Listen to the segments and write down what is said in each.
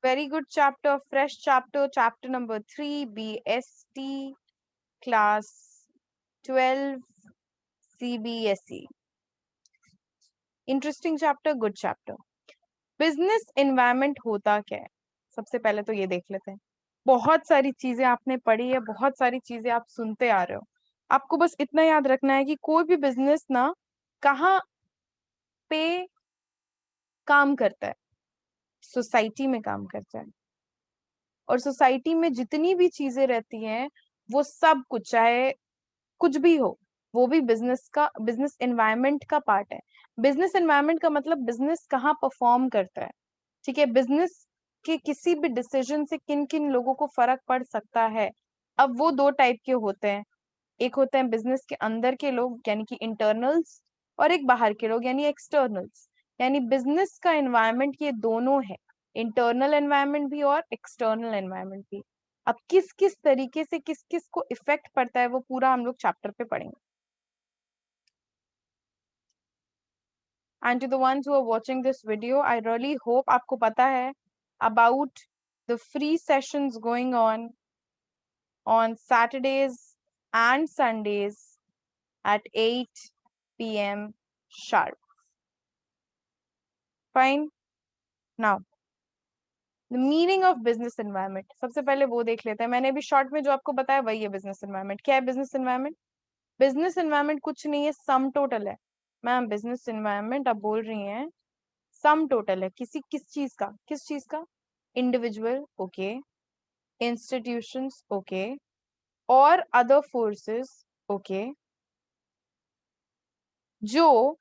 Very good chapter, fresh chapter, chapter number 3, BST, class 12, CBSE. Interesting chapter, good chapter. Business environment होता क्या है? सबसे पहले तो ये देख लेते हैं। बहुत सारी चीजें आपने पढ़ी है, बहुत सारी चीजें आप सुनते आ रहे हो। आपको बस इतना याद रखना है कि कोई भी बिजनेस ना कहाँ पे काम करता है, सोसाइटी में काम करता है। और सोसाइटी में जितनी भी चीजें रहती हैं, वो सब कुछ, चाहे कुछ भी हो, वो भी बिजनेस एनवायरनमेंट का पार्ट है। बिजनेस एनवायरनमेंट का मतलब बिजनेस कहाँ परफॉर्म करता है। ठीक है, बिजनेस के किसी भी डिसीजन से किन किन लोगों को फर्क पड़ सकता है। अब वो दो टाइप के होते हैं। एक होते हैं बिजनेस के अंदर के लोग यानी कि इंटरनल्स, और एक बाहर के लोग यानी एक्सटर्नल्स। यानी बिजनेस का एनवायरनमेंट ये दोनों है, इंटरनल एनवायरनमेंट भी और एक्सटर्नल एनवायरनमेंट भी। अब किस किस तरीके से किस किस को इफेक्ट पड़ता है वो पूरा हम लोग चैप्टर पे पढ़ेंगे। And to the ones who are watching this video, I really hope आपको पता है about the free sessions going on Saturdays and Sundays at 8 p.m. sharp. Fine. Now, the meaning of business environment. सबसे पहले वो देख लेते हैं। मैंने अभी शॉर्ट में जो आपको बताया वही है बिजनेस एनवायरनमेंट। क्या है बिजनेस एनवायरनमेंट? बिजनेस एनवायरनमेंट कुछ नहीं है, सम टोटल है। मैम बिजनेस एनवायरनमेंट आप बोल रही हैं सम टोटल है किसी किस चीज का? इंडिविजुअल, ओके, इंस्टीट्यूशंस, ओके, और अदर फोर्सेस, ओके, जो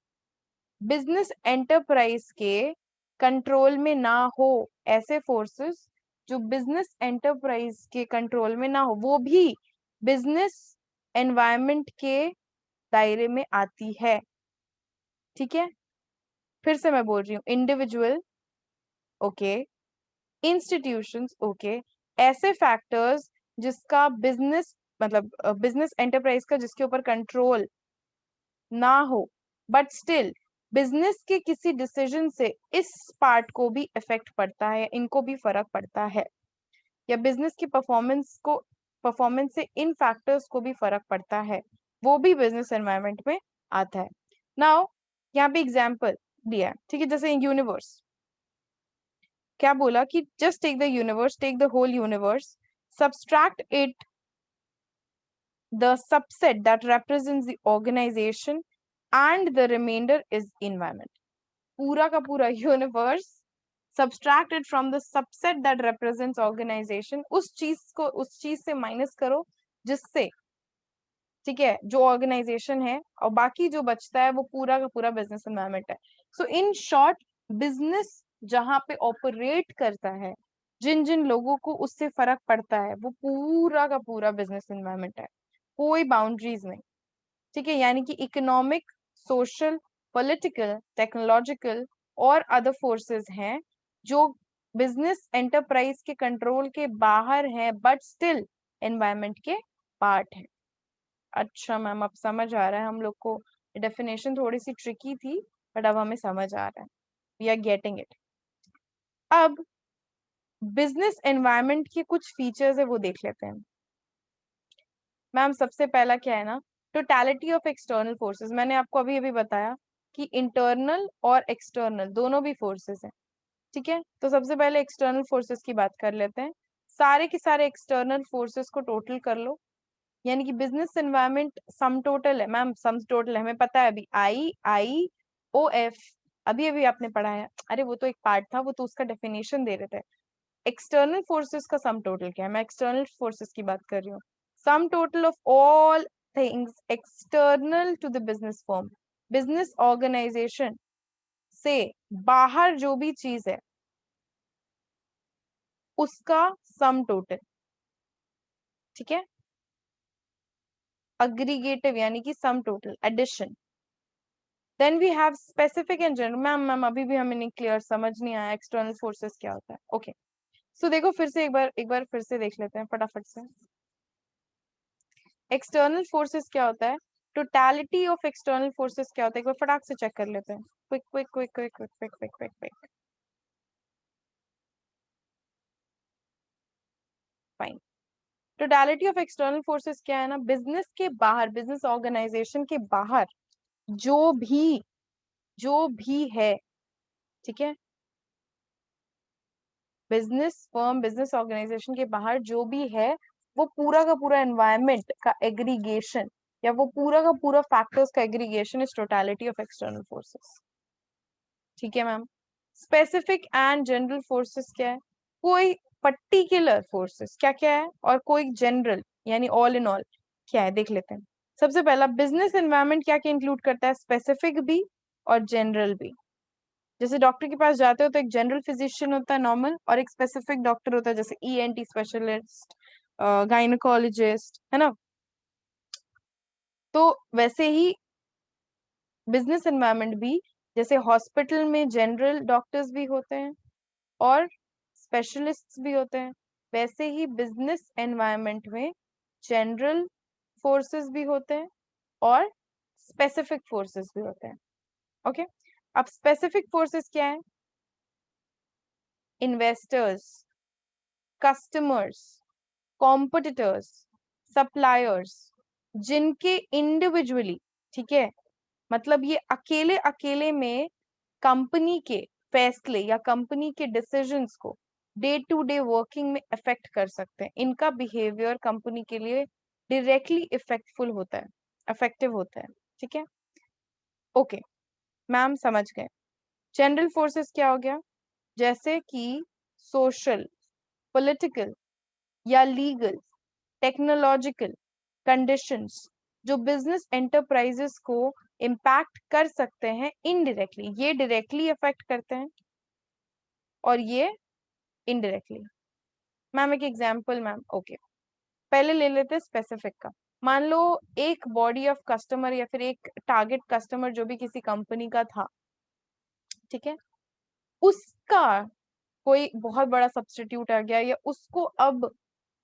बिजनेस एंटरप्राइज के कंट्रोल में ना हो। ऐसे फोर्सेस जो बिजनेस एंटरप्राइज के कंट्रोल में ना हो, वो भी बिजनेस एनवायरनमेंट के दायरे में आती है। ठीक है, फिर से मैं बोल रही हूँ, इंडिविजुअल, ओके, इंस्टीट्यूशंस, ओके, ऐसे फैक्टर्स जिसका बिजनेस मतलब बिजनेस एंटरप्राइज का जिसके ऊपर कंट्रोल ना हो, बट स्टिल बिजनेस के किसी डिसीजन से इस पार्ट को भी इफेक्ट पड़ता है, इनको भी फर्क पड़ता है, या बिजनेस की परफॉर्मेंस से इन फैक्टर्स को भी फर्क पड़ता है, वो भी बिजनेस एनवायरनमेंट में आता है। नाउ यहाँ पे एग्जाम्पल दिया है, ठीक है, जैसे यूनिवर्स। क्या बोला कि just take the universe, take the whole universe, subtract it the subset that represents the organization, and the remainder is environment. पूरा का पूरा universe subtracted from the subset that represents organization, उस चीज से माइनस करो जिससे, ठीक है, जो ऑर्गेनाइजेशन है, और बाकी जो बचता है वो पूरा का पूरा बिजनेस एनवायरनमेंट है। सो इन शॉर्ट, बिजनेस जहां पे ऑपरेट करता है, जिन जिन लोगों को उससे फर्क पड़ता है, वो पूरा का पूरा बिजनेस एनवायरनमेंट है, कोई बाउंड्रीज नहीं। ठीक है, यानी कि इकोनॉमिक, सोशल, पॉलिटिकल, टेक्नोलॉजिकल और अदर फोर्सेस हैं जो बिजनेस एंटरप्राइज के कंट्रोल के बाहर हैं, बट स्टिल एनवायरनमेंट के पार्ट है। अच्छा मैम, अब समझ आ रहा है हम लोग को। डेफिनेशन थोड़ी सी ट्रिकी थी, बट अब हमें समझ आ रहा है, वी आर गेटिंग इट। अब बिजनेस एनवायरनमेंट के कुछ फीचर्स है वो देख लेते हैं। मैम सबसे पहला क्या है ना, टोटलिटी ऑफ एक्सटर्नल फोर्सेस। मैंने आपको अभी अभी बताया कि इंटरनल और एक्सटर्नल दोनों भी फोर्सेस हैं। ठीक है, तो सबसे पहले एक्सटर्नल फोर्सेस की बात कर लेते हैं। सारे के सारे एक्सटर्नल फोर्सेस को टोटल कर लो, यानी कि बिजनेस एनवायरनमेंट सम टोटल है। मैम सम टोटल है, हमें पता है, अभी IIOF अभी अभी आपने पढ़ा है। अरे वो तो एक पार्ट था, वो तो उसका डेफिनेशन दे रहे थे। एक्सटर्नल फोर्सेस का सम टोटल क्या है? मैं एक्सटर्नल फोर्सेस की बात कर रही हूँ। Sum total of all things external to the business firm, business organisation से बाहर जो भी चीज है उसका सम टोटल। ठीक है, अग्रीगेटिव यानी कि sum total, addition. Then we have specific and general. Ma'am अभी भी हमें नहीं क्लियर, समझ नहीं आया एक्सटर्नल फोर्सेस क्या होता है। ओके, सो देखो फिर से एक बार फिर से देख लेते हैं फटाफट से। एक्सटर्नल फोर्सेस क्या होता है, टोटलिटी ऑफ एक्सटर्नल फोर्सेस क्या होता है, एक बार फटाक से चेक कर लेते हैं। Quick quick quick quick quick quick quick quick quick. Fine. Totality of external forces क्या है ना, बिजनेस के बाहर, बिजनेस ऑर्गेनाइजेशन के बाहर जो भी है, ठीक है, बिजनेस फर्म, बिजनेस ऑर्गेनाइजेशन के बाहर जो भी है, वो पूरा का पूरा एनवायरनमेंट का एग्रीगेशन, या वो पूरा का पूरा फैक्टर्स का aggregation is totality of external forces. ठीक है ma'am. Specific and general forces क्या है, कोई पर्टिकुलर फोर्सेस क्या क्या है, और कोई जनरल यानी ऑल इन ऑल क्या है, देख लेते हैं। सबसे पहला, बिजनेस एनवायरनमेंट क्या क्या इंक्लूड करता है, स्पेसिफिक भी और जनरल भी। जैसे डॉक्टर के पास जाते हो तो एक जनरल फिजिशियन होता है नॉर्मल, और एक स्पेसिफिक डॉक्टर होता है जैसे ईएनटी स्पेशलिस्ट, गायनोकोलॉजिस्ट, है ना। तो वैसे ही बिजनेस एनवायरनमेंट भी, जैसे हॉस्पिटल में जनरल डॉक्टर्स भी होते हैं और स्पेशलिस्ट्स भी होते हैं, वैसे ही बिजनेस एनवायरनमेंट में जनरल फोर्सेस भी होते हैं और स्पेसिफिक फोर्सेस भी होते हैं। ओके, अब स्पेसिफिक फोर्सेस क्या है, इन्वेस्टर्स, कस्टमर्स, कॉम्पिटिटर्स, सप्लायर्स, जिनके इंडिविजुअली, ठीक है, मतलब ये अकेले अकेले में कंपनी के फैसले या कंपनी के डिसीजंस को डे टू डे वर्किंग में अफेक्ट कर सकते हैं, इनका बिहेवियर कंपनी के लिए डायरेक्टली इफेक्टफुल होता है, अफेक्टिव होता है। ठीक है, ओके मैम, समझ गए। जनरल फोर्सेस क्या हो गया, जैसे कि सोशल, पॉलिटिकल या लीगल, टेक्नोलॉजिकल कंडीशंस, जो बिजनेस एंटरप्राइजेस को इम्पैक्ट कर सकते हैं इनडायरेक्टली, ये डायरेक्टली अफेक्ट करते हैं और ये इनडायरेक्टली। मैम एक एग्जांपल, मैम ओके, पहले ले लेते हैं स्पेसिफिक का। मान लो एक बॉडी ऑफ कस्टमर या फिर एक टारगेट कस्टमर जो भी किसी कंपनी का था, ठीक है, उसका कोई बहुत बड़ा सब्स्टिट्यूट आ गया, या उसको अब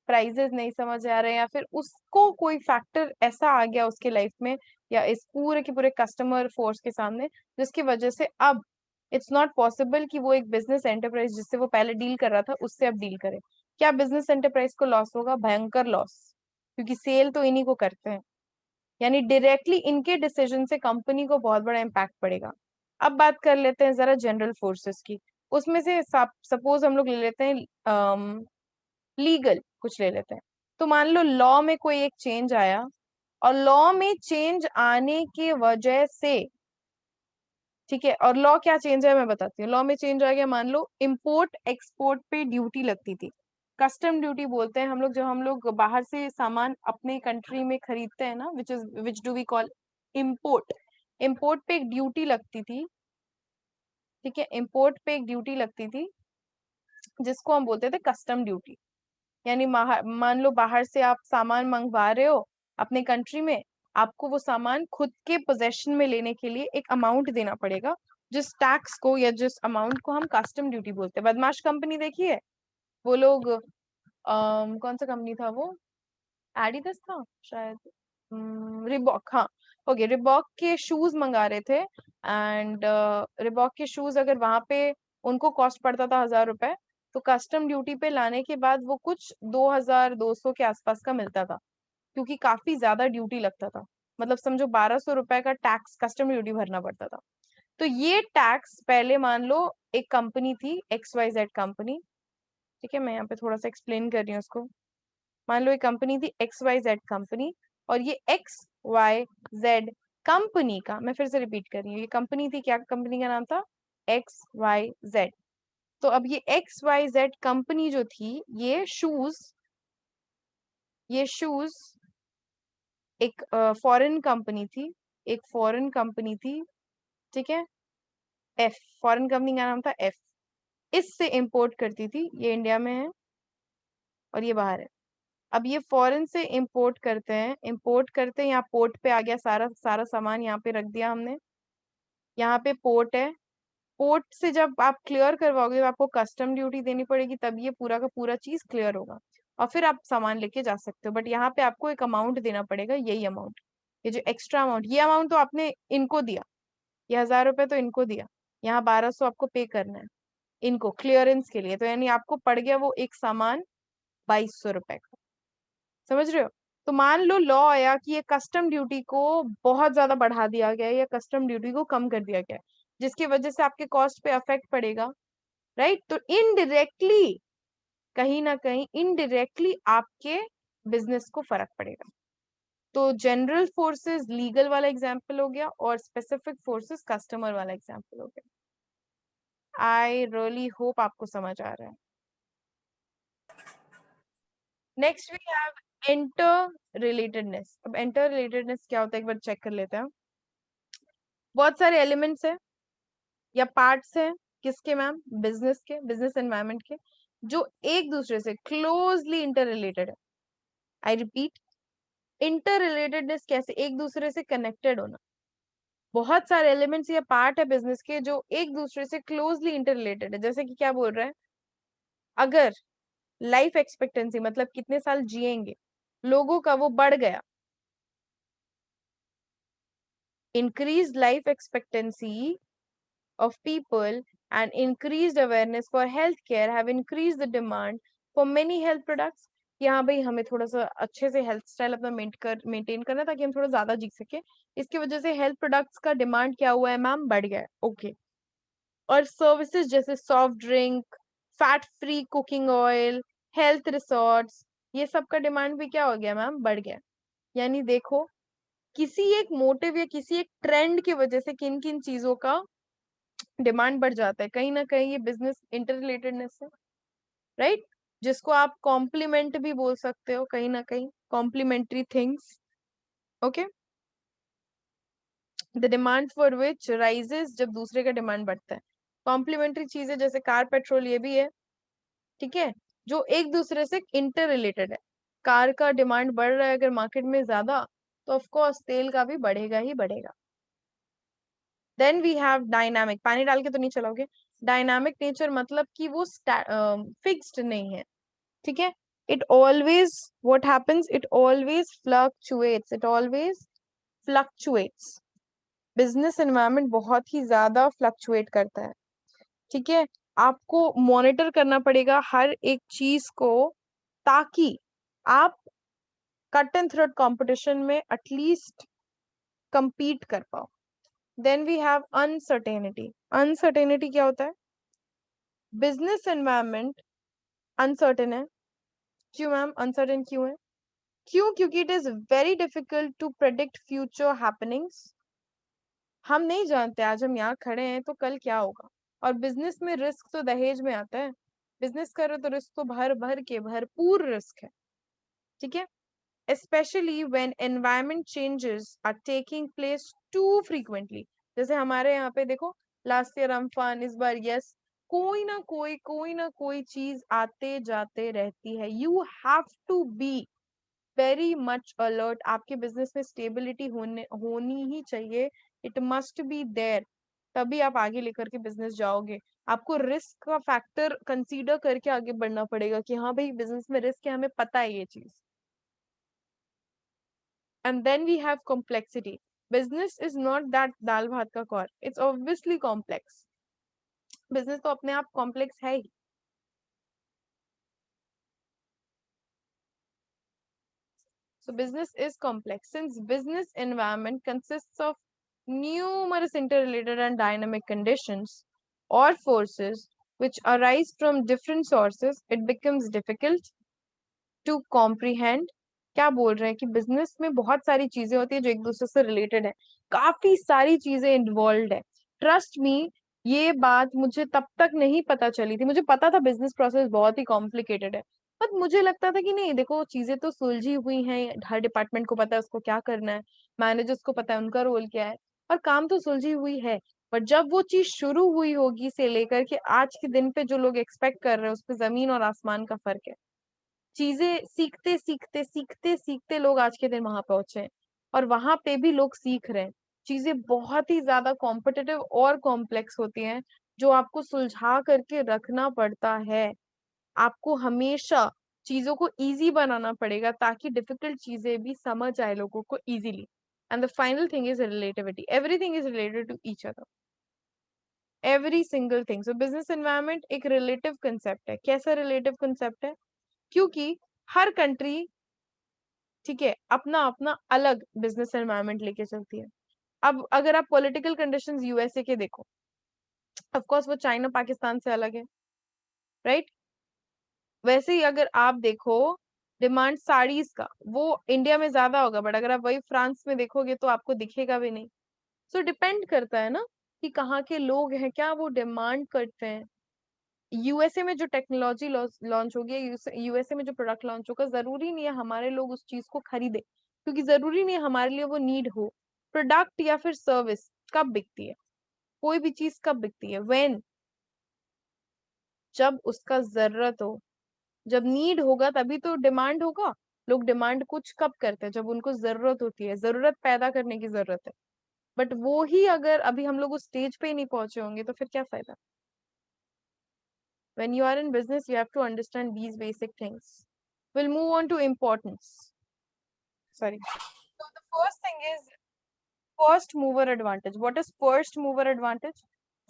प्राइजेस नहीं समझ आ रहे हैं, या फिर उसको कोई फैक्टर ऐसा आ गया उसके लाइफ में या इस पूरे के पूरे कस्टमर फोर्स के सामने, जिसकी वजह से अब इट्स नॉट पॉसिबल कि वो एक बिजनेस एंटरप्राइज जिससे वो पहले डील कर रहा था उससे अब डील करे। क्या बिजनेस एंटरप्राइज को लॉस होगा, भयंकर लॉस, क्योंकि सेल तो इन्हीं को करते हैं, यानी डायरेक्टली इनके डिसीजन से कंपनी को बहुत बड़ा इम्पैक्ट पड़ेगा। अब बात कर लेते हैं जरा जनरल फोर्सेस की, उसमें से सपोज हम लोग ले लेते हैं लीगल, कुछ ले लेते हैं। तो मान लो लॉ में कोई एक चेंज आया, और लॉ में चेंज आने की वजह से, ठीक है, और लॉ क्या चेंज है मैं बताती हूँ। लॉ में चेंज आ गया, मान लो इंपोर्ट एक्सपोर्ट पे ड्यूटी लगती थी, कस्टम ड्यूटी बोलते हैं हम लोग, जब हम लोग बाहर से सामान अपने कंट्री में खरीदते हैं ना, which do we call import. Import पे एक ड्यूटी लगती थी, ठीक है, इम्पोर्ट पे एक ड्यूटी लगती थी जिसको हम बोलते थे कस्टम ड्यूटी। यानी मान लो बाहर से आप सामान मंगवा रहे हो अपने कंट्री में, आपको वो सामान खुद के पोजेशन में लेने के लिए एक अमाउंट देना पड़ेगा, जिस टैक्स को या जिस अमाउंट को हम कस्टम ड्यूटी बोलते हैं। बदमाश कंपनी देखी है, वो लोग कौन सा कंपनी था वो, एडिडास था शायद, रिबॉक, हाँ, ओके, रिबॉक के शूज मंगा रहे थे, एंड रिबॉक के शूज अगर वहां पे उनको कॉस्ट पड़ता था 1,000 रुपए, तो कस्टम ड्यूटी पे लाने के बाद वो कुछ 2,200 के आसपास का मिलता था, क्योंकि काफी ज्यादा ड्यूटी लगता था। मतलब समझो 1,200 रुपए का टैक्स, कस्टम ड्यूटी भरना पड़ता था। तो ये टैक्स पहले मान लो एक कंपनी थी, XYZ कंपनी, ठीक है, मैं यहाँ पे थोड़ा सा एक्सप्लेन कर रही हूँ उसको। मान लो एक कंपनी थी XYZ कंपनी, और ये XYZ कंपनी का, मैं फिर से रिपीट कर रही हूँ, ये कंपनी थी, क्या कंपनी का नाम था, XYZ। तो अब ये XYZ कंपनी जो थी, ये शूज एक फॉरेन कंपनी थी, एक फॉरेन कंपनी थी, ठीक है, एफ, फॉरेन कंपनी का नाम था एफ, इससे इंपोर्ट करती थी, ये इंडिया में है और ये बाहर है। अब ये फॉरेन से इंपोर्ट करते हैं, इंपोर्ट करते हैं, यहाँ पोर्ट पे आ गया, सारा सारा सामान यहाँ पे रख दिया हमने, यहाँ पे पोर्ट है, पोर्ट से जब आप क्लियर करवाओगे, आपको कस्टम ड्यूटी देनी पड़ेगी, तब ये पूरा का पूरा चीज क्लियर होगा, और फिर आप सामान लेके जा सकते हो। बट यहाँ पे आपको एक अमाउंट देना पड़ेगा, यही अमाउंट, ये जो एक्स्ट्रा अमाउंट, ये अमाउंट तो आपने इनको दिया, ये 1,000 रुपए तो इनको दिया, यहाँ 1,200 आपको पे करना है इनको क्लियरेंस के लिए, तो यानी आपको पड़ गया वो एक सामान 2200 का। समझ रहे हो? तो मान लो लॉ आया कि ये कस्टम ड्यूटी को बहुत ज्यादा बढ़ा दिया गया है या कस्टम ड्यूटी को कम कर दिया गया है, जिसकी वजह से आपके कॉस्ट पे अफेक्ट पड़ेगा, राइट? तो इनडायरेक्टली, कहीं ना कहीं इनडायरेक्टली आपके बिजनेस को फर्क पड़ेगा। तो जनरल फोर्सेस लीगल वाला एग्जाम्पल हो गया और स्पेसिफिक फोर्सेस कस्टमर वाला एग्जाम्पल हो गया। आई रियली होप आपको समझ आ रहा है। Next we have interrelatedness. अब इंटर रिलेटेडनेस क्या होता है एक बार चेक कर लेते हैं। बहुत सारे एलिमेंट्स हैं या पार्ट्स हैं, किसके मैम? बिजनेस के, बिजनेस एनवायरनमेंट के, जो एक दूसरे से क्लोजली इंटर रिलेटेड है। आई रिपीट, इंटर रिलेटेडनेस कैसे? एक दूसरे से कनेक्टेड होना। बहुत सारे एलिमेंट्स या पार्ट है बिजनेस के जो एक दूसरे से क्लोजली इंटर रिलेटेड है। जैसे कि क्या बोल रहे हैं, अगर लाइफ एक्सपेक्टेंसी मतलब कितने साल जिएंगे लोगों का वो बढ़ गया, increased life expectancy of people and increased awareness for healthcare have increased the demand for many health products। कि हाँ भाई, हमें थोड़ा सा अच्छे से हेल्थ स्टाइल अपना मेंटेन करना है ताकि हम थोड़ा ज्यादा जी सके, इसकी वजह से हेल्थ प्रोडक्ट्स का डिमांड क्या हुआ है मैम? बढ़ गया है। ओके। और सर्विसेज जैसे soft drink, fat free cooking oil, health resorts, ये सब का डिमांड भी क्या हो गया मैम? बढ़ गया। यानी देखो, किसी एक मोटिव या किसी एक ट्रेंड की वजह से किन किन चीजों का डिमांड बढ़ जाता है। कहीं ना कहीं ये बिजनेस इंटर रिलेटेडनेस है, राइट? जिसको आप कॉम्प्लीमेंट भी बोल सकते हो, कहीं ना कहीं complementary things. Okay. The demand for which rises जब दूसरे का डिमांड बढ़ता है। कॉम्प्लीमेंट्री चीजें जैसे कार, पेट्रोल, ये भी है, ठीक है, जो एक दूसरे से इंटर रिलेटेड है। कार का डिमांड बढ़ रहा है अगर मार्केट में ज्यादा, तो ऑफ कोर्स तेल का भी बढ़ेगा ही बढ़ेगा। Then we have dynamic. पानी डाल के तो नहीं चलाओगे। डायनामिक नेचर मतलब कि वो फिक्स्ड नहीं है, ठीक है। It always, what happens, it always fluctuates, it always fluctuates. Business environment बहुत ही ज्यादा फ्लक्चुएट करता है, ठीक है। आपको मॉनिटर करना पड़ेगा हर एक चीज को, ताकि आप कट एंड थ्रेड कंपटीशन में एटलीस्ट compete कर पाओ। Then we have uncertainty. Uncertainty क्या होता है? बिजनेस एनवायरनमेंट अनसर्टेन है। क्यों मैम अनसर्टेन क्यों है? क्यों? क्योंकि it is very difficult to predict future happenings. हम नहीं जानते आज हम यहाँ खड़े हैं तो कल क्या होगा। और बिजनेस में रिस्क तो दहेज में आता है। बिजनेस कर रहे हो तो रिस्क तो भर भर के भरपूर रिस्क है, ठीक है। especially when environment changes are taking place too frequently। जैसे हमारे यहाँ पे देखो, लास्ट ईयर अम्फान, इस बार यस, कोई ना कोई चीज आते जाते रहती है। You have to be very much alert. आपके बिजनेस में स्टेबिलिटी होनी ही चाहिए। इट मस्ट बी देयर, तभी आप आगे लेकर के बिजनेस जाओगे। आपको रिस्क का फैक्टर कंसीडर करके आगे बढ़ना पड़ेगा कि हाँ भाई बिजनेस में रिस्क है, हमें पता है ये चीज। And then we have complexity. Business is not that dal bhat ka kaur. It's obviously complex. Business तो अपने आप complex है ही. So business is complex. Since business environment consists of numerous interrelated and dynamic conditions or forces which arise from different sources, it becomes difficult to comprehend. क्या बोल रहे हैं कि business में बहुत सारी चीजें होती है जो एक दूसरे से रिलेटेड है, काफी सारी चीजें इन्वॉल्व है। ट्रस्ट मी, ये बात मुझे तब तक नहीं पता चली थी। मुझे पता था बिजनेस प्रोसेस बहुत ही कॉम्प्लिकेटेड है, बट मुझे लगता था कि नहीं देखो चीजें तो सुलझी हुई हैं, हर डिपार्टमेंट को पता है उसको क्या करना है, मैनेजर्स को पता है उनका रोल क्या है, और काम तो सुलझी हुई है। पर जब वो चीज शुरू हुई होगी से लेकर के आज के दिन पे जो लोग एक्सपेक्ट कर रहे हैं, उस पे जमीन और आसमान का फर्क है। चीजें सीखते सीखते सीखते सीखते लोग आज के दिन वहां पहुंचे हैं, और वहां पे भी लोग सीख रहे हैं। चीजें बहुत ही ज्यादा कॉम्पिटिटिव और कॉम्प्लेक्स होती हैं, जो आपको सुलझा करके रखना पड़ता है। आपको हमेशा चीजों को इजी बनाना पड़ेगा ताकि डिफिकल्ट चीजें भी समझ आए लोगों को easily. And the final thing is relativity. Everything is related to each other, every single thing. So business environment एक रिलेटिव कंसेप्ट है। कैसा रिलेटिव कंसेप्ट है? क्योंकि हर कंट्री, ठीक है, अपना अपना अलग बिजनेस एनवायरनमेंट लेके चलती है। अब अगर आप पॉलिटिकल कंडीशंस यूएसए के देखो, ऑफ कोर्स वो चाइना पाकिस्तान से अलग है, राइट। वैसे ही अगर आप देखो डिमांड साड़ीज का, वो इंडिया में ज्यादा होगा, बट अगर आप वही फ्रांस में देखोगे तो आपको दिखेगा भी नहीं। सो डिपेंड करता है ना कि कहाँ के लोग हैं, क्या वो डिमांड करते हैं। यूएसए में जो टेक्नोलॉजी लॉन्च होगी, यूएसए में जो प्रोडक्ट लॉन्च होगा, जरूरी नहीं है हमारे लोग उस चीज को खरीदे, क्योंकि जरूरी नहीं है हमारे लिए वो नीड हो। प्रोडक्ट या फिर सर्विस कब बिकती है, कोई भी चीज कब बिकती है, व्हेन, जब उसका जरूरत हो, जब नीड होगा तभी तो डिमांड होगा। लोग डिमांड कुछ कब करते हैं, जब उनको जरूरत होती है, जरूरत पैदा करने की जरूरत है। बट वो ही अगर अभी हम लोग उस स्टेज पे ही नहीं पहुंचे होंगे तो फिर क्या फायदा। When you are in business, you have to understand these basic things. We'll move on to importance. Sorry. So the first thing is first mover advantage. What is first mover advantage?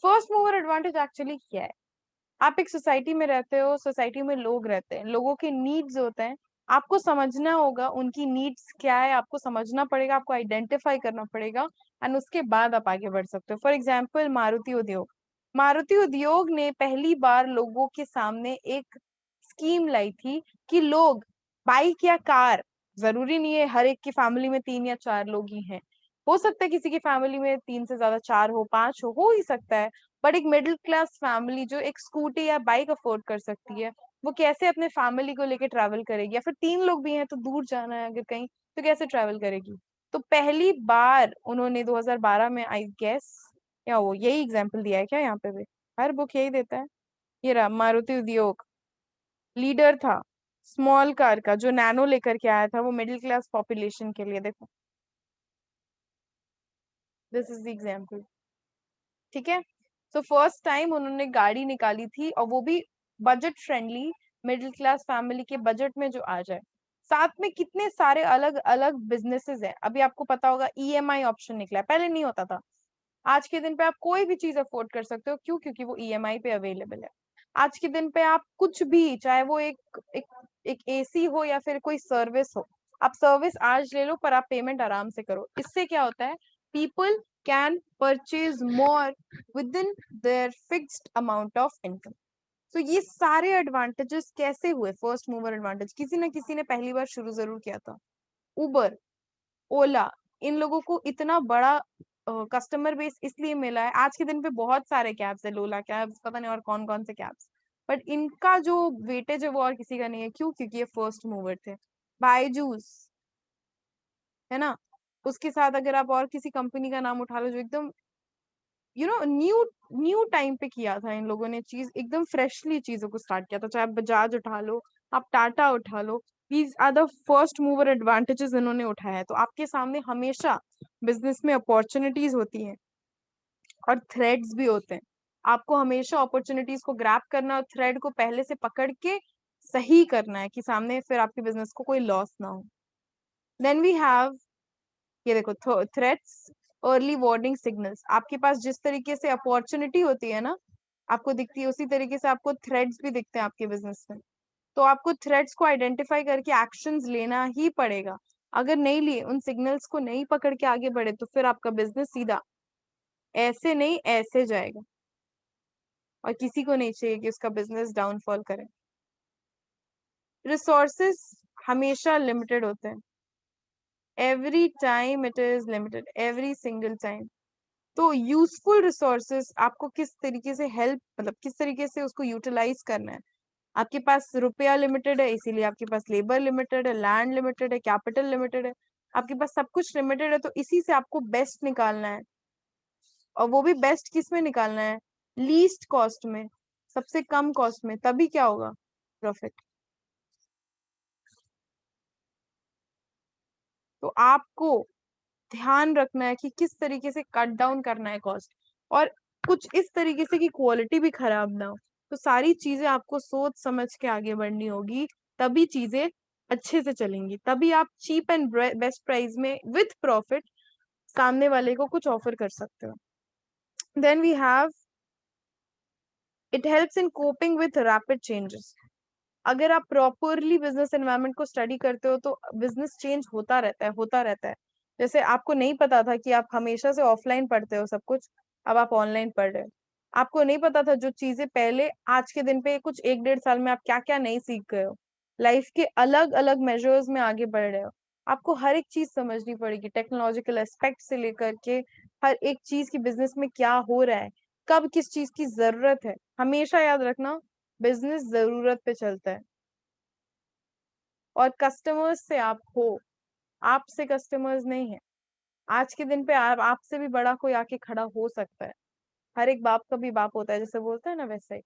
First mover advantage actually क्या है? आप एक society में रहते हो, society में लोग रहते हैं, लोगों के नीड्स होते हैं, आपको समझना होगा उनकी नीड्स क्या है, आपको समझना पड़ेगा, आपको आइडेंटिफाई करना पड़ेगा, एंड उसके बाद आप आगे बढ़ सकते हो। फॉर एग्जाम्पल मारुति उद्योग, मारुति उद्योग ने पहली बार लोगों के सामने एक स्कीम लाई थी कि लोग बाइक या कार, जरूरी नहीं है हर एक की फैमिली में 3 या 4 लोग ही हैं, हो सकता है किसी की फैमिली में 3 से ज्यादा 4 हो, 5 हो ही सकता है। बट एक मिडिल क्लास फैमिली जो एक स्कूटी या बाइक अफोर्ड कर सकती है, वो कैसे अपने फैमिली को लेके ट्रैवल करेगी, या फिर 3 लोग भी हैं तो दूर जाना है अगर कहीं, तो कैसे ट्रैवल करेगी। तो पहली बार उन्होंने 2012 में, आई गेस, या वो यही एग्जाम्पल दिया है क्या यहाँ पे भी, हर बुक यही देता है। ये रहा मारुति उद्योग, लीडर था स्मॉल कार का, जो नैनो लेकर के आया था वो मिडिल क्लास पॉपुलेशन के लिए, देखो, दिस इज द एग्जाम्पल। ठीक है। सो फर्स्ट टाइम उन्होंने गाड़ी निकाली थी, और वो भी budget friendly, middle class family के बजट में जो आ जाए। साथ में कितने सारे अलग अलग बिजनेसेस हैं, अभी आपको पता होगा ईएमआई ऑप्शन निकला है, पहले नहीं होता था। आज के दिन पे आप कोई भी चीज अफोर्ड कर सकते हो, क्यों, क्योंकि वो ईएमआई पे अवेलेबल है। आज के दिन पे आप कुछ भी, चाहे वो एक एक एसी हो या फिर कोई सर्विस हो, आप सर्विस आज ले लो पर आप पेमेंट आराम से करो। इससे क्या होता है, people can purchase more with in their fixed amount of income. तो ये सारे एडवांटेजेस कैसे हुए, फर्स्ट मूवर एडवांटेज, किसी ना किसी ने पहली बार शुरू जरूर किया था। उबर, ओला, इन लोगों को इतना बड़ा कस्टमर बेस इसलिए मिला है। आज के दिन पे बहुत सारे कैब्स है, लोला कैब्स, पता नहीं और कौन कौन से कैब्स, बट इनका जो वेटेज है वो और किसी का नहीं है, क्यों, क्योंकि ये फर्स्ट मूवर थे। बायजूस, है ना, उसके साथ अगर आप और किसी कंपनी का नाम उठा लो, जो एकदम न्यू न्यू टाइम पे किया था इन लोगों ने, चीज एकदम फ्रेशली चीजों को स्टार्ट किया था, चाहे आप बजाज उठा लो, आप टाटा उठा लो, these are the first mover advantages इन्होंने उठाया है। तो आपके सामने हमेशा बिजनेस में अपॉर्चुनिटीज होती हैं और थ्रेड्स भी होते हैं। आपको हमेशा अपॉर्चुनिटीज को ग्रैब करना और थ्रेड को पहले से पकड़ के सही करना है कि सामने फिर आपके बिजनेस को कोई लॉस ना हो। देन वी हैव, ये देखो, थ्रेट्स, अर्ली वार्निंग सिग्नल्स। आपके पास जिस तरीके से अपॉर्चुनिटी होती है ना, आपको दिखती है, उसी तरीके से आपको थ्रेट्स भी दिखते हैं आपके बिजनेस में। तो आपको थ्रेट्स को आइडेंटिफाई करके एक्शंस लेना ही पड़ेगा। अगर नहीं लिए, उन सिग्नल्स को नहीं पकड़ के आगे बढ़े, तो फिर आपका बिजनेस सीधा ऐसे नहीं ऐसे जाएगा, और किसी को नहीं चाहिए कि उसका बिजनेस डाउनफॉल करे। रिसोर्सेस हमेशा लिमिटेड होते हैं, every time it is limited, every single time. तो यूजफुल रिसोर्सेस आपको किस तरीके से हेल्प, मतलब किस तरीके से उसको यूटिलाइज करना है। आपके पास रुपया लिमिटेड है, इसीलिए आपके पास लेबर लिमिटेड है, लैंड लिमिटेड है, कैपिटल लिमिटेड है, आपके पास सब कुछ लिमिटेड है, तो इसी से आपको बेस्ट निकालना है। और वो भी बेस्ट किस में निकालना है, लीस्ट कॉस्ट में, सबसे कम कॉस्ट में, तभी क्या होगा, प्रॉफिट। तो आपको ध्यान रखना है कि किस तरीके से कट डाउन करना है कॉस्ट, और कुछ इस तरीके से कि क्वालिटी भी खराब ना हो। तो सारी चीजें आपको सोच समझ के आगे बढ़नी होगी, तभी चीजें अच्छे से चलेंगी, तभी आप चीप एंड बेस्ट प्राइस में विथ प्रॉफिट सामने वाले को कुछ ऑफर कर सकते हो। Then we have, it helps in coping with rapid changes. अगर आप प्रॉपरली बिजनेस एनवायरनमेंट को स्टडी करते हो तो बिजनेस चेंज होता रहता है, होता रहता है। जैसे आपको नहीं पता था कि आप हमेशा से ऑफलाइन पढ़ते हो सब कुछ, अब आप ऑनलाइन पढ़ रहे हो। आपको नहीं पता था जो चीजें पहले, आज के दिन पे कुछ 1-1.5 साल में आप क्या क्या नहीं सीख गए हो, लाइफ के अलग अलग मेजर्स में आगे बढ़ रहे हो। आपको हर एक चीज समझनी पड़ेगी, टेक्नोलॉजिकल एस्पेक्ट से लेकर के हर एक चीज की बिजनेस में क्या हो रहा है, कब किस चीज की जरूरत है। हमेशा याद रखना, बिजनेस जरूरत पे चलता है। और कस्टमर्स से आप हो, आपसे कस्टमर्स नहीं है। आज के दिन पे आपसे भी बड़ा कोई आके खड़ा हो सकता है। हर एक बाप का भी बाप होता है, जैसे बोलते हैं ना, वैसे ही।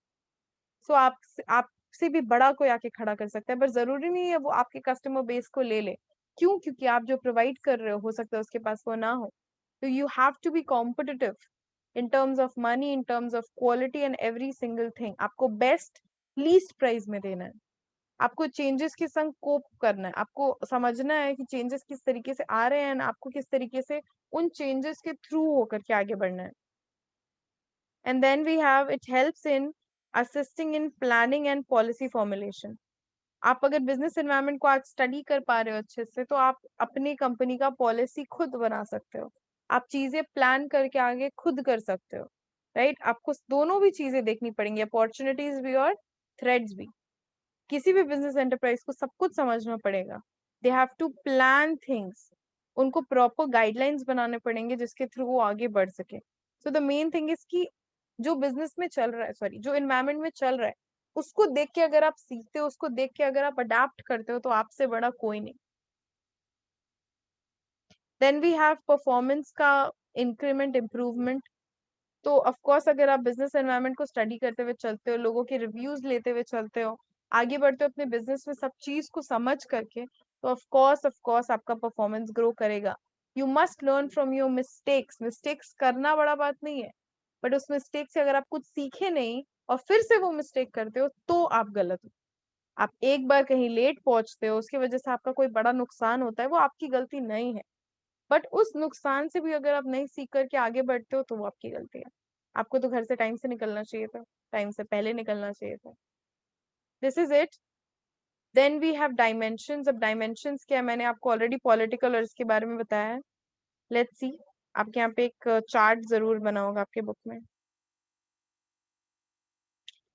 सो आपसे भी बड़ा कोई आके खड़ा कर सकता है, पर जरूरी नहीं है वो आपके कस्टमर बेस को ले ले। क्यों? क्योंकि आप जो प्रोवाइड कर रहे हो सकता है उसके पास वो ना हो। तो you have to be competitive in terms of money, in terms of quality and every single thing. आपको बेस्ट लीस्ट प्राइस में देना है। आपको चेंजेस के संग कोप करना है, आपको समझना है कि चेंजेस किस तरीके से आ रहे हैं, आपको किस तरीके से उन चेंजेस के थ्रू होकर के आगे बढ़ना है। And then we have, it helps in assisting in planning and policy formulation. आप अगर बिजनेस एनवायरनमेंट को आज स्टडी कर पा रहे हो अच्छे से, तो आप अपनी कंपनी का पॉलिसी खुद बना सकते हो। आप चीजें प्लान करके आगे खुद कर सकते हो, राइट? आपको दोनों भी चीजें देखनी पड़ेंगी, अपॉर्चुनिटीज भी और थ्रेड्स भी। किसी भी बिजनेस एंटरप्राइज को सब कुछ समझना पड़ेगा। They have to plan things. उनको प्रॉपर गाइडलाइंस बनाने पड़ेंगे जिसके थ्रू वो आगे बढ़ सके। So the main thing is कि जो बिजनेस में चल रहा है, सॉरी, जो एनवायरनमेंट में चल रहा है, उसको देख के अगर आप सीखते हो, उसको देख के अगर आप अडेप्ट करते हो, तो आपसे बड़ा कोई नहीं। देन वी हैव परफॉर्मेंस का इंक्रीमेंट, इम्प्रूवमेंट। तो ऑफ कोर्स अगर आप बिजनेस एनवायरनमेंट को स्टडी करते हुए चलते हो, लोगों के रिव्यूज लेते हुए चलते हो, आगे बढ़ते हो अपने बिजनेस में सब चीज को समझ करके, तो ऑफ कोर्स आपका परफॉर्मेंस ग्रो करेगा। You must learn from your mistakes. Mistakes करना बड़ा बात नहीं है, बट उस मिस्टेक से अगर आप कुछ सीखे नहीं और फिर से वो मिस्टेक करते हो, तो आप गलत हो। आप एक बार कहीं लेट पहुंचते हो, उसकी वजह से आपका कोई बड़ा नुकसान होता है, वो आपकी गलती नहीं है। बट उस नुकसान से भी अगर आप नहीं सीख करके आगे बढ़ते हो, तो वो आपकी गलती है। आपको तो घर से टाइम से निकलना चाहिए था, टाइम से पहले निकलना चाहिए था। This is it. Then we have dimensions. अब डायमेंशंस क्या है, मैंने आपको ऑलरेडी पॉलिटिकल और इसके बारे में बताया है। लेट्स सी, आपके यहाँ पे एक चार्ट जरूर बना होगा आपके बुक में।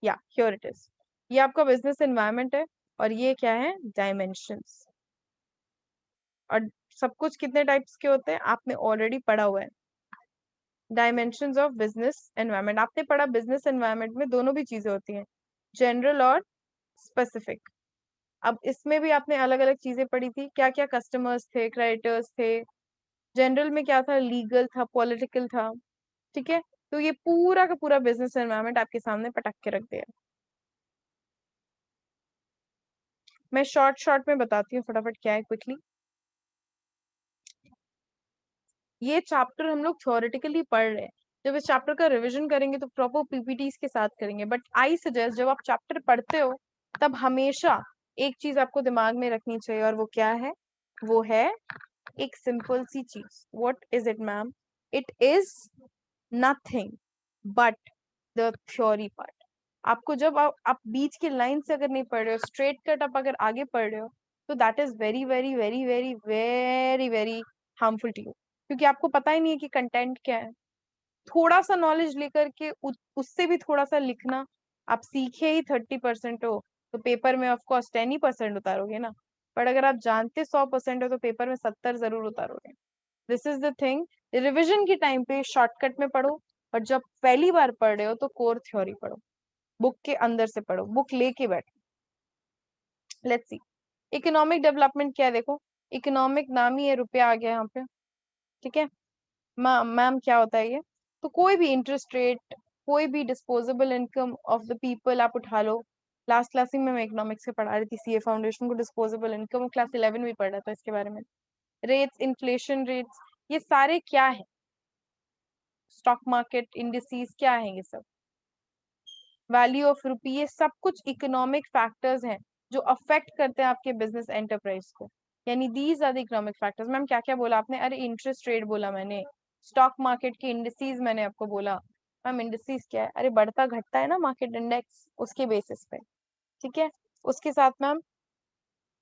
या हियर इट इज। ये आपका बिजनेस एनवायरनमेंट है, और ये क्या है, डायमेंशंस। और सब कुछ कितने टाइप्स के होते हैं आपने ऑलरेडी पढ़ा हुआ है। डायमेंशंस ऑफ बिजनेस एनवायरनमेंट आपने पढ़ा। बिजनेस एनवायरनमेंट में दोनों भी चीजें होती हैं, जनरल और स्पेसिफिक। अब इसमें भी आपने अलग अलग चीजें पढ़ी थी, क्या क्या कस्टमर्स थे, क्रेडिटर्स थे। जनरल में क्या था, लीगल था, पॉलिटिकल था। ठीक है, तो ये पूरा का पूरा बिजनेस एनवायरनमेंट आपके सामने पटक के रख दिया। मैं शॉर्ट शॉर्ट में बताती हूँ फटाफट क्या है, क्विकली। ये चैप्टर हम लोग थ्योरेटिकली पढ़ रहे हैं। जब इस चैप्टर का रिवीजन करेंगे तो प्रॉपर पीपीटीज के साथ करेंगे। बट आई सजेस्ट, जब आप चैप्टर पढ़ते हो, तब हमेशा एक चीज आपको दिमाग में रखनी चाहिए, और वो क्या है, वो है एक सिंपल सी चीज। What is it ma'am? It is nothing but the theory part. आपको जब आप बीच के लाइन से अगर नहीं पढ़ रहे हो, स्ट्रेट कट आप अगर आगे पढ़ रहे हो, तो that is very very very very very very harmful to you. क्योंकि आपको पता ही नहीं है कि कंटेंट क्या है। थोड़ा सा नॉलेज लेकर के उससे भी थोड़ा सा लिखना, आप सीखे ही 30% हो, तो पेपर में ऑफ कोर्स 10% उतारोगे ना। पर अगर आप जानते 100% हो, तो पेपर में 70 जरूर उतारोगे। This is the thing. Revision के टाइम पे शॉर्टकट में पढ़ो, और जब पहली बार पढ़ रहे हो तो कोर थ्योरी पढ़ो, बुक के अंदर से पढ़ो, बुक लेके बैठो। लेट्स सी, इकोनॉमिक डेवलपमेंट क्या है, देखो। इकोनॉमिक नाम ही है, रुपया आ गया यहाँ पे। ठीक है मैम, क्या होता है ये? तो कोई भी इंटरेस्ट रेट, कोई भी disposable income of the people आप उठा लो। लास्ट क्लास में मैं इकोनॉमिक्स के पढ़ा रही थी, सीए फाउंडेशन को, डिस्पोजेबल इनकम क्लास 11 में पढ़ा था इसके बारे में। रेट्स, इन्फ्लेशन रेट्स, ये सारे क्या है, स्टॉक मार्केट इंडिसेस क्या है ये सब, वैल्यू ऑफ रुपी, ये सब कुछ इकोनॉमिक फैक्टर्स हैं जो अफेक्ट करते हैं आपके बिजनेस एंटरप्राइज को। यानी these are the economic factors. Ma'am क्या क्या बोला आपने? अरे इंटरेस्ट रेट बोला मैंने, स्टॉक मार्केट के इंडिसेस मैंने आपको बोला। मैम इंडिसेस क्या है? अरे बढ़ता घटता है ना मार्केट इंडेक्स, उसके बेसिस पे। ठीक है, उसके साथ मैम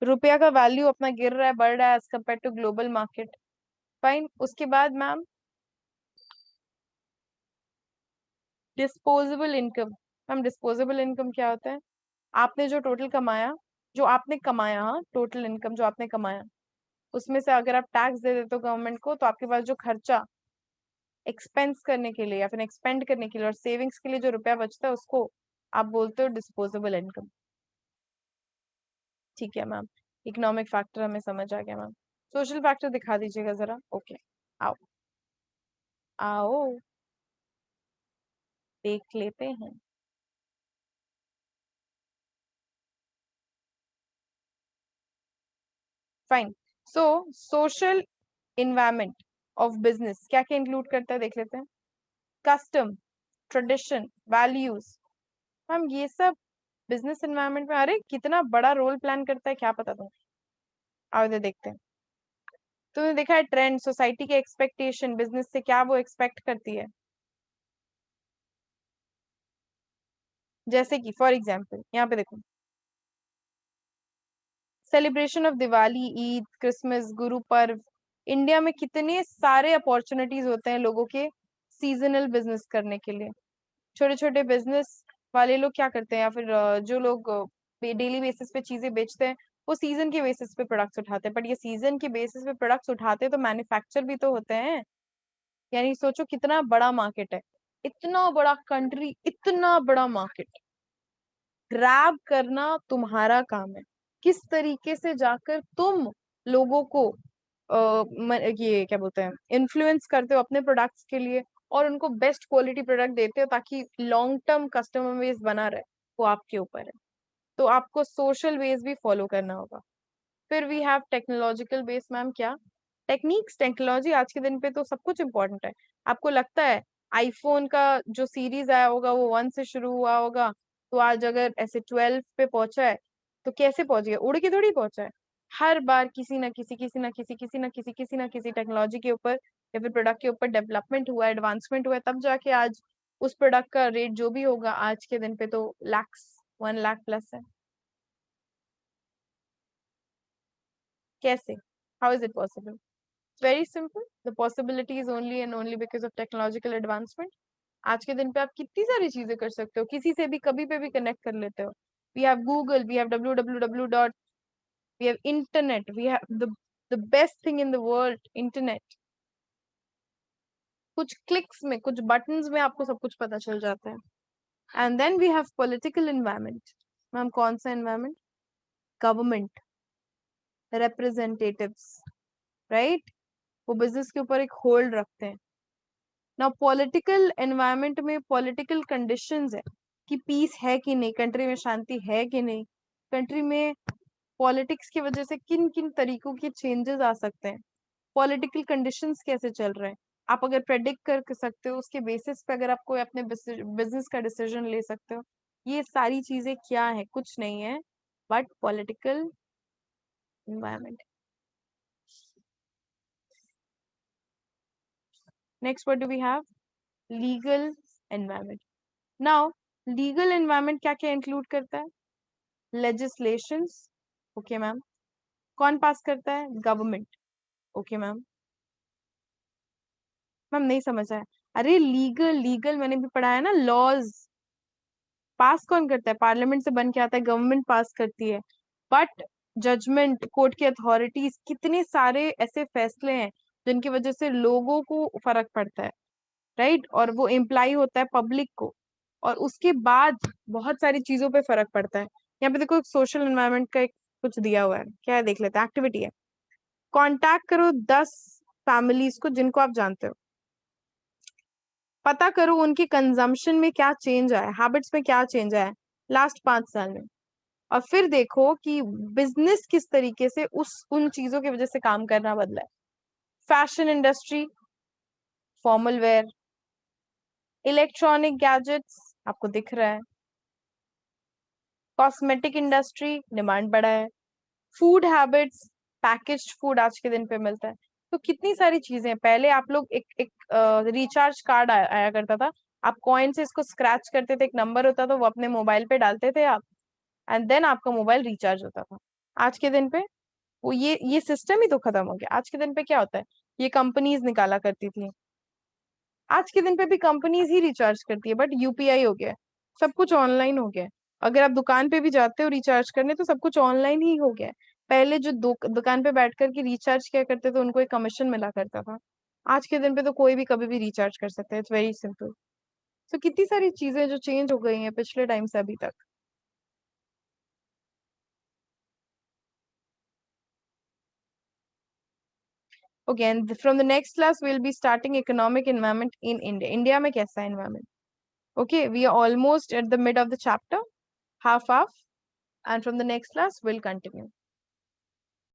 रुपया का वैल्यू अपना गिर रहा है, बढ़ रहा है as compared to global market. Fine. उसके बाद ma'am disposable income. Ma'am disposable income क्या होता है? आपने जो टोटल कमाया, जो आपने कमाया, हाँ, टोटल इनकम जो आपने कमाया, उसमें से अगर आप टैक्स दे देते हो गवर्नमेंट को, तो आपके पास जो खर्चा एक्सपेंस करने के लिए या फिर एक्सपेंड करने के लिए और सेविंग्स के लिए जो रुपया बचता है, उसको आप बोलते हो डिस्पोजेबल इनकम। ठीक है मैम, इकोनॉमिक फैक्टर हमें समझ आ गया मैम। सोशल फैक्टर दिखा दीजिएगा जरा। ओके, आओ आओ देख लेते हैं। Fine. So social environment of business क्या क्या इंक्लूड करता है देख लेते हैं। Custom, tradition, values. मैम ये सब बिजनेस एनवायरनमेंट में, अरे कितना बड़ा रोल प्लान करता है, क्या पता तुम। आओ इधर देखते हैं। तुमने देखा है ट्रेंड, सोसाइटी के एक्सपेक्टेशन, बिजनेस से क्या वो एक्सपेक्ट करती है। जैसे कि फॉर एग्जाम्पल यहाँ पे देखो, celebration of Diwali, Eid, Christmas, Guru Parv. India में कितने सारे अपॉर्चुनिटीज होते हैं लोगों के सीजनल बिजनेस करने के लिए। छोटे छोटे बिजनेस वाले लोग क्या करते हैं, या फिर जो लोग डेली बेसिस पे चीजें बेचते हैं, वो सीजन के बेसिस पे प्रोडक्ट्स उठाते हैं। बट ये सीजन के बेसिस पे प्रोडक्ट्स उठाते हैं तो मैन्युफैक्चर भी तो होते हैं। यानी सोचो कितना बड़ा मार्केट है, इतना बड़ा कंट्री, इतना बड़ा मार्केट। ग्रैब करना तुम्हारा काम है, किस तरीके से जाकर तुम लोगों को ये क्या बोलते हैं, इन्फ्लुएंस करते हो अपने प्रोडक्ट्स के लिए, और उनको बेस्ट क्वालिटी प्रोडक्ट देते हो ताकि लॉन्ग टर्म कस्टमर बेस बना रहे। वो आपके ऊपर है। तो आपको सोशल बेस भी फॉलो करना होगा। फिर we have technological base. Ma'am क्या टेक्निक्स, टेक्नोलॉजी आज के दिन पे तो सब कुछ इम्पोर्टेंट है। आपको लगता है आईफोन का जो सीरीज आया होगा वो 1 से शुरू हुआ होगा, तो आज अगर ऐसे 12 पे पहुंचा है, तो कैसे पहुंच गया? उड़ के थोड़ी पहुंचा है। हर बार किसी ना किसी, किसी ना किसी, किसी ना किसी, किसी ना किसी टेक्नोलॉजी के ऊपर या फिर प्रोडक्ट के ऊपर डेवलपमेंट हुआ है, एडवांसमेंट हुआ है, तब जाके आज उस प्रोडक्ट का रेट जो भी होगा आज के दिन पे तो लैक्स, 1 लाख प्लस है। कैसे? How is it possible? Very simple, the possibility is only and only because of technological advancement. आज के दिन पे आप कितनी सारी चीजें कर सकते हो, किसी से भी कभी पे भी कनेक्ट कर लेते हो। We have Google, we have www dot, we have internet, we have the best thing in the world, internet. कुछ क्लिक्स में, कुछ बटन्स में आपको सब कुछ पता चल जाता है। And then we have political environment. Ma'am कौन सा एनवायरमेंट? गवर्नमेंट, रिप्रेजेंटेटिव्स, राइट, वो बिजनेस के ऊपर एक होल्ड रखते हैं ना। पॉलिटिकल एनवायरनमेंट में पॉलिटिकल कंडीशंस है कि पीस है कि नहीं, कंट्री में शांति है कि नहीं, कंट्री में पॉलिटिक्स की वजह से किन किन तरीकों के चेंजेस आ सकते हैं, पॉलिटिकल कंडीशंस कैसे चल रहे हैं, आप अगर प्रेडिक्ट कर सकते हो उसके बेसिस पे अगर आप कोई अपने बिजनेस का डिसीजन ले सकते हो। ये सारी चीजें क्या है? कुछ नहीं है but political environment. Next what do we have? Legal environment. Now legal environment क्या क्या इंक्लूड करता है? Legislations, okay ma'am. कौन पास करता है? Government, okay ma'am. मैम नहीं समझ आया। अरे लीगल, लीगल मैंने भी पढ़ा है ना, लॉज पास कौन करता है? पार्लियामेंट से बन के आता है, गवर्नमेंट पास करती है। बट जजमेंट, कोर्ट की अथॉरिटीज, कितने सारे ऐसे फैसले हैं जिनकी वजह से लोगों को फर्क पड़ता है, राइट, और वो इम्प्लाई होता है पब्लिक को, और उसके बाद बहुत सारी चीजों पे फर्क पड़ता है। यहाँ पे देखो सोशल एनवायरनमेंट का एक कुछ दिया हुआ है, क्या है देख लेते हैं। एक्टिविटी है, कांटेक्ट करो 10 फैमिलीज को जिनको आप जानते हो, पता करो उनके कंजम्पशन में क्या चेंज आया है, हैबिट्स में क्या चेंज आया है लास्ट 5 साल में, और फिर देखो कि बिजनेस किस तरीके से उस उन चीजों की वजह से काम करना बदला है। Fashion industry, formal wear, electronic gadgets, आपको दिख रहा है, कॉस्मेटिक इंडस्ट्री, डिमांड बढ़ा है, फूड हैबिट्स, पैकेज्ड फूड आज के दिन पे मिलता है। तो कितनी सारी चीजें हैं। पहले आप लोग एक एक रिचार्ज कार्ड आया करता था, आप कॉइन से इसको स्क्रैच करते थे, एक नंबर होता था वो अपने मोबाइल पे डालते थे आप, एंड देन आपका मोबाइल रिचार्ज होता था। आज के दिन पे वो ये सिस्टम ही तो खत्म हो गया। आज के दिन पे क्या होता है, ये कंपनीज निकाला करती थी, आज के दिन पे भी कंपनीज ही रिचार्ज करती है, बट यूपीआई हो गया है, सब कुछ ऑनलाइन हो गया है। अगर आप दुकान पे भी जाते हो रिचार्ज करने तो सब कुछ ऑनलाइन ही हो गया है। पहले जो दुकान पे बैठ कर के रिचार्ज किया करते थे उनको एक कमीशन मिला करता था। आज के दिन पे तो कोई भी कभी भी रिचार्ज कर सकता है, इट्स वेरी सिंपल। तो कितनी सारी चीजें जो चेंज हो गई हैं पिछले टाइम से अभी तक। Okay, and from the next class will be starting economic environment in India. India में कैसा है environment. Okay, we are almost at the mid of the chapter, half. And from the next class, we'll continue.